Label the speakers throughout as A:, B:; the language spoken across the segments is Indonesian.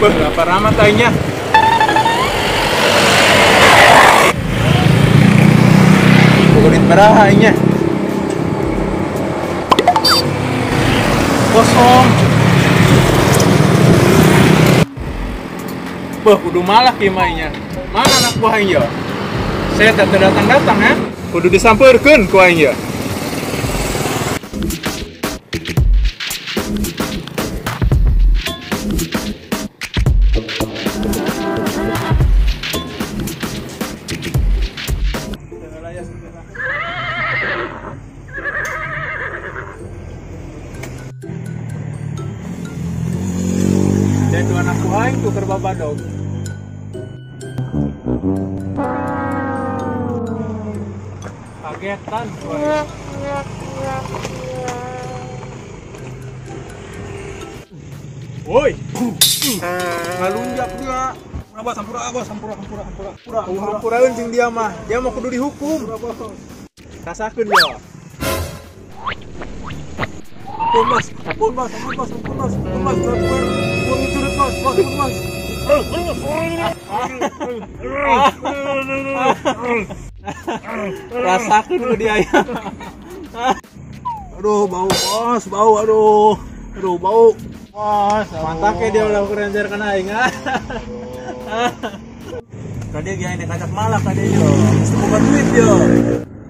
A: Wah, lapar amat aingnya. Kulit berapa aingnya? Kosong. Bah, kudu malah kimainya. Mana anak buah aing ya? Saya tak datang-datang ya. Kudu disampeurkeun ku aing ya. Dan dua anak buah aing tuker babadog. Kagetan gua. Woi. Ngalunjak dia.
B: Bos, sampura.
A: Hampuraeun jeung dia mah. Dia mau kudu dihukum. Rasakeun ya.
B: Ampun bos. Bos, curut bos.
A: Rasakeun ku dia ya.
B: Aduh, bau bos, aduh bau.
A: Bos, mantap dia ulah kerencer kana aing.
B: Kade ge aing kacak malak kade yo. Semoga duit yo.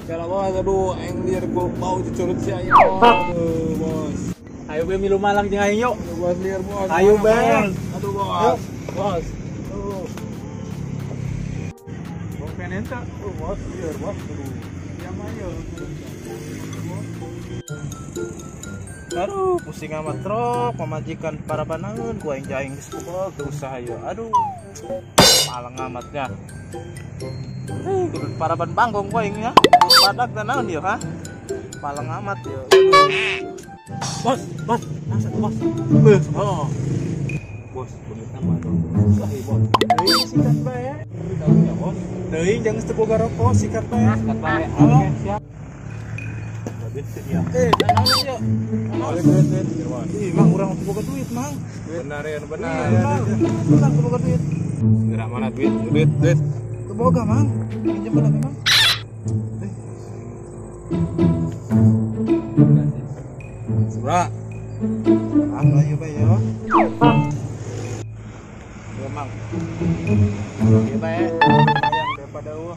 B: Kalau bos, aduh aing liar gua bau curut si aing. Aduh, bos.
A: Ayo be milu malang jeung aing yuk.
B: Bos liar bos.
A: Ayo be.
B: Aduh, bos. Bos.
A: Bos pengen tak?
B: Bos liar bos. Aduh.
A: Ya mah yo.
B: Aduh, pusing amat trok, pemajikan para banangan, gua yang jaing di sekolah berusaha yo. Aduh, malang amatnya. Para ban banggong gua yang ya, padak dan naon yo, ha? Malang amat yo. Bos, masa tuh bos? Oh, bos, bener nama dong. Susah ya bos.
A: Deui sikat bae.
B: Tahu ya bos?
A: Deui jangan teboga rokok sikat bae.
B: Sikat bae. Oke, siap. Naon yo?
A: Ih, mang urang teboga duit, mang.
B: Benar ya,
A: Benar teboga duit.
B: Segera mana duit.
A: Teboga, mang. Pinjam benar memang.
B: Surah.
A: Ayo bae yo.
B: Ya mang.
A: Ieu bae. Lumayan daripada eueuh.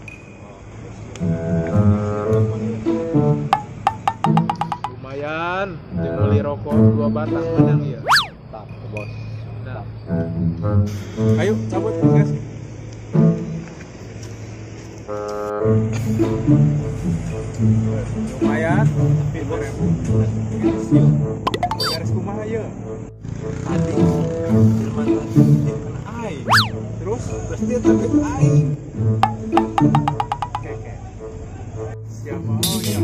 A: Lumayan, jeung beli rokok 2 batang menang ieu.
B: Tak, bos.
A: Nah. Ayo cabut, guys. Lumayan, tapi 2000. Garis kumaha ieu?
B: Tadi Firman tadi kena aing.
A: Terus
B: Dia tapi aing.
A: keke. Ya mau ya.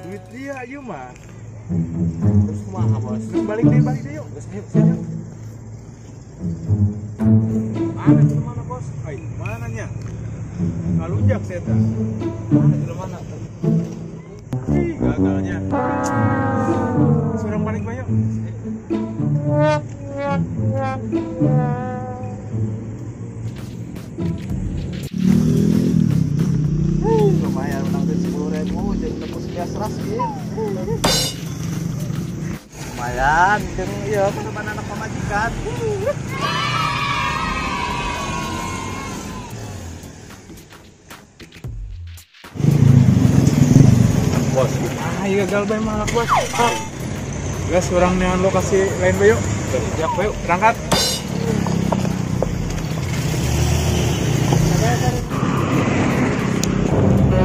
A: Duit dia ayo mah.
B: Terus kumaha bos?
A: Terus balik deh yuk.
B: Terus ayo siap.
A: Mana itu mana bos? Hai, mana nya? Ngalunjak saya teh.
B: Mana di mana?
A: Ih, gagalnya. Surang balik bae yuk.
B: Lumayan menang duit 10.000 jadi tebus bias ras gitu. Lumayan, jeung ieu teman anak pamajikan.
A: Bos, ieu gagal bae mah bos. Gas urang neon lokasi lain bae yuk.
B: Siap yuk.
A: Berangkat.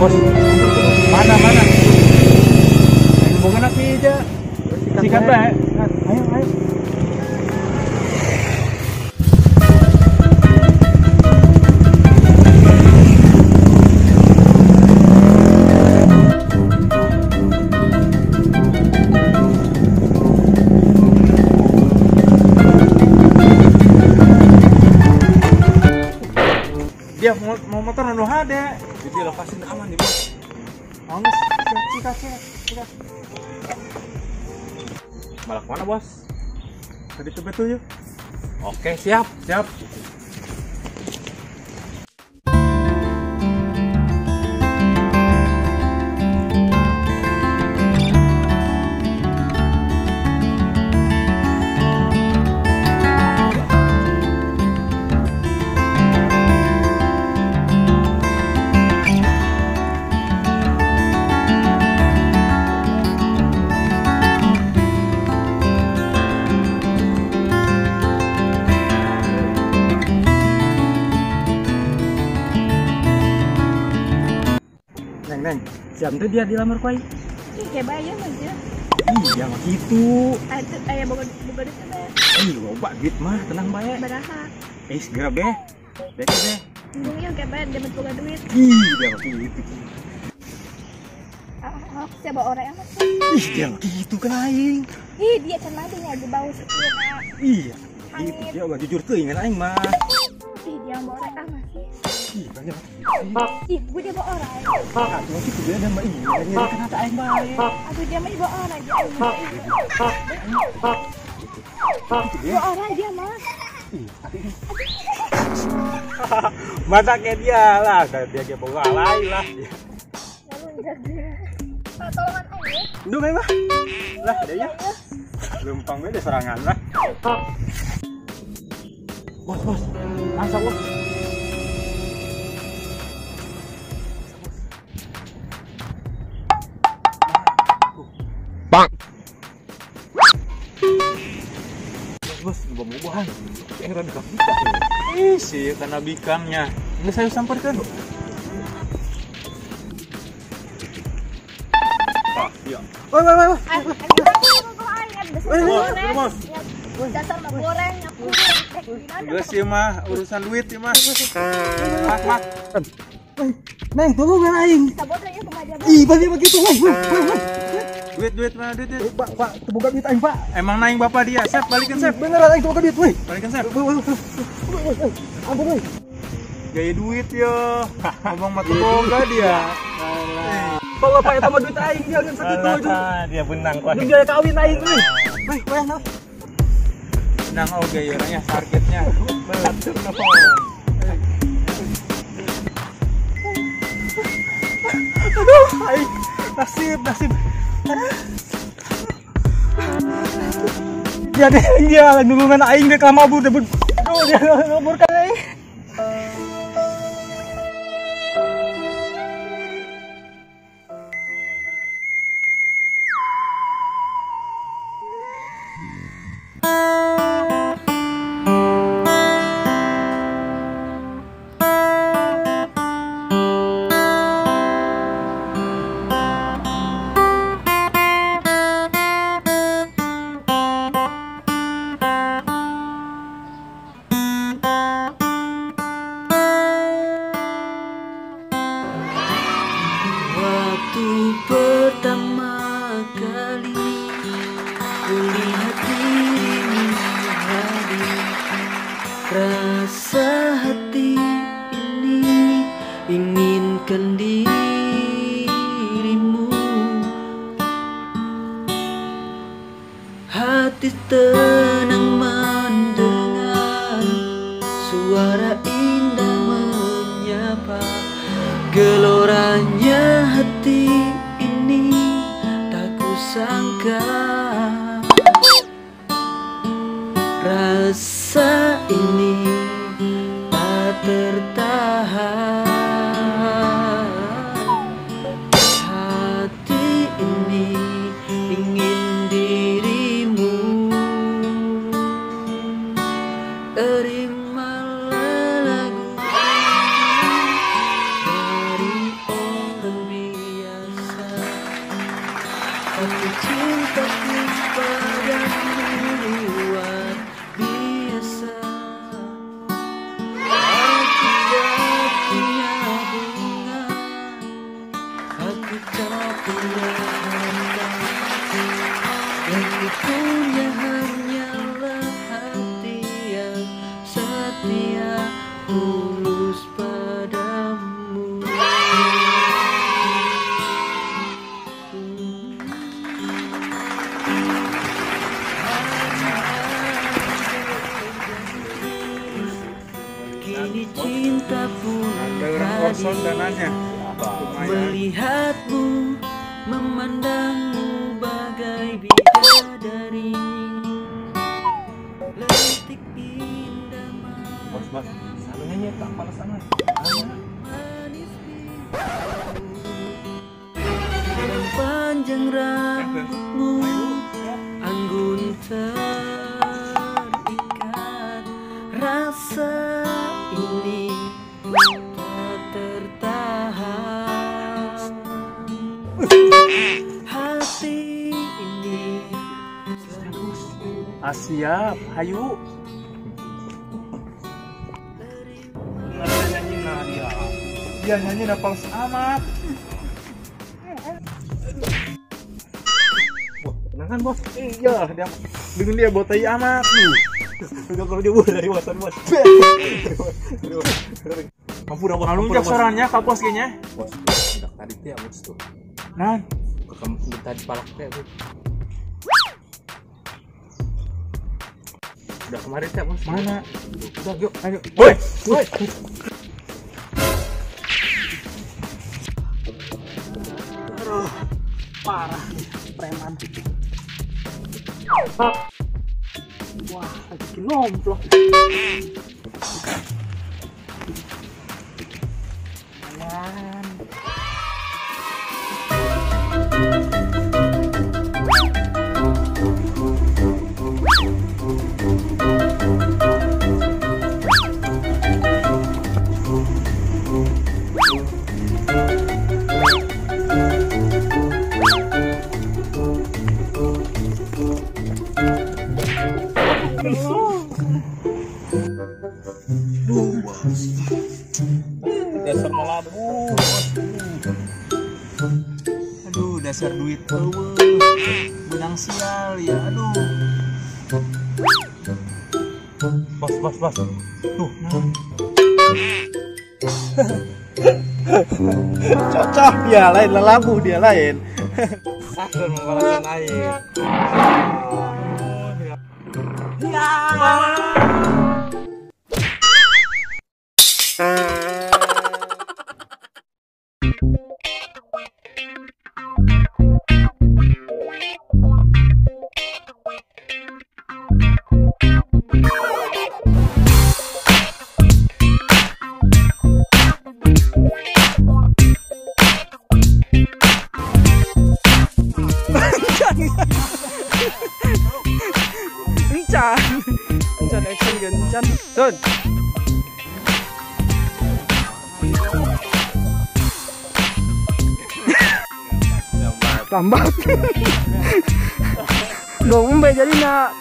A: Bos, mana? Bukan api aja. Sikat bae. Ayo. Dia mau motor anu hade.
B: Jadi lokasi aman nih bos.
A: Angus, sikat.
B: Malah mana bos?
A: Tadi tebet tuh yuk. Oke, siap.
B: Neng, siap tuh dia dilamar kau.
C: Ih, kayak bayang aja.
B: Iya mah gitu.
C: Ayah boga duit teh.
B: Loba duit mah, tenang bae.
C: Baraha.
B: Segera be. Beke be.
C: Bung yang kayak bayang dia boga duit.
B: Dia mah gitu.
C: Aku siapa orang amat.
B: Dia mah gitu kan aing.
C: Ih, dia kan madinya di bawah sekitar.
B: Iya. Gitu dia mah jujur tuh ingat aing mah.
C: Ih, dia bawa orang amat sih.
B: Ih, banyak.
C: Ih, gue dia bawa orang.
B: Aku gitu dia ada mah ini. Dia kan ada aing bae.
C: Aduh, dia mah bawa orang. Bawa orang dia mah.
B: Masa kayak dia lah, dia bawa alay lah.
C: Lalu jadi. Tolongan aja.
B: Duh mah. Lah, ada ya. Lempang beda serangan lah. Bos. Masa bos.
A: Bang.
B: Bos, buah-buahan. Yang rada kita.
A: Si tanah bikangnya. Ini saya samperkan.
B: Iya.
C: Bos. Dasar mah goreng, aku.
A: Geus ieu mah urusan duit ieu mah. Mak.
B: Neng, tunggu kan aing.
C: Sabotnya ya kemaja.
B: Ih, begitu, woi.
A: Duit mah duit.
B: Pak, teboga duit aing, Pak.
A: Emang naing bapak dia. Sep, balikin Sep.
B: Beneran aing teboga duit, woi.
A: Balikin Sep.
B: Ampun, woi.
A: Gaya duit yo. Ngomong mah boga dia.
B: Kalau Pak eta mah duit aing dia kan sakitu itu.
D: Dia benang kok.
B: Dia kawin aing euy. Woi, wayang nah.
A: Nang oge ya orangnya sarkitnya.
D: Batur napa?
B: Aduh, aing nasib. Dia nulungan aing dia kelamabur deh. Aduh, dia ngaburkan aing.
E: Waktu pertama kali kulihat dirimu hadir, rasa hati ini inginkan dirimu. Hati tenang mendengar suara indah menyapa. Geloranya hati ini tak kusangka, rasa ini tak tertahan. Hati ini ingin dirimu. Terimalah lagu dari orang biasa. Aku cintaku padamu luar biasa. Aku tak punya bunga, aku tak punya harta. Yang ku punya hanyalah hati yang setia, tulus padamu.
A: kosong dananya.
E: Melihatmu, memandangmu bagai bidadari. Letik indah
B: Bos, anu nyanyi tak panas sangat.
E: manis panjang rambutmu, anggun terikat. Rasa ini tak tertahan. Hati ini
A: Siap, hayu.
B: Nyanyi nah dia.
A: Dia nyanyi udah pals amat.
B: Tenang kan bos?
A: Iya, dia dengan dia botai amat lu.
B: Udah kalau jauh dari wasan bos. Mampu dah bos.
A: Ngalunjak suaranya kapos kayaknya.
B: Bos, udah tadi teh bos tuh.
A: Nah,
B: Kamu tadi palak teh bos. Udah kemarin teh bos.
A: mana?
B: Udah yuk.
A: Ayo. Woi, woi.
E: parah nih, preman. Wah, bikin nomplok. Ayan.
B: Dasar melabu.
A: Aduh, dasar duit eueuh. Benang sial ya, aduh.
B: Bos. Tuh,
E: Cocok dia lain, lelabu dia lain.
B: akan membalaskan air.
E: Encan action gencan. Sun. Lambat. Gong umbe jadi nak.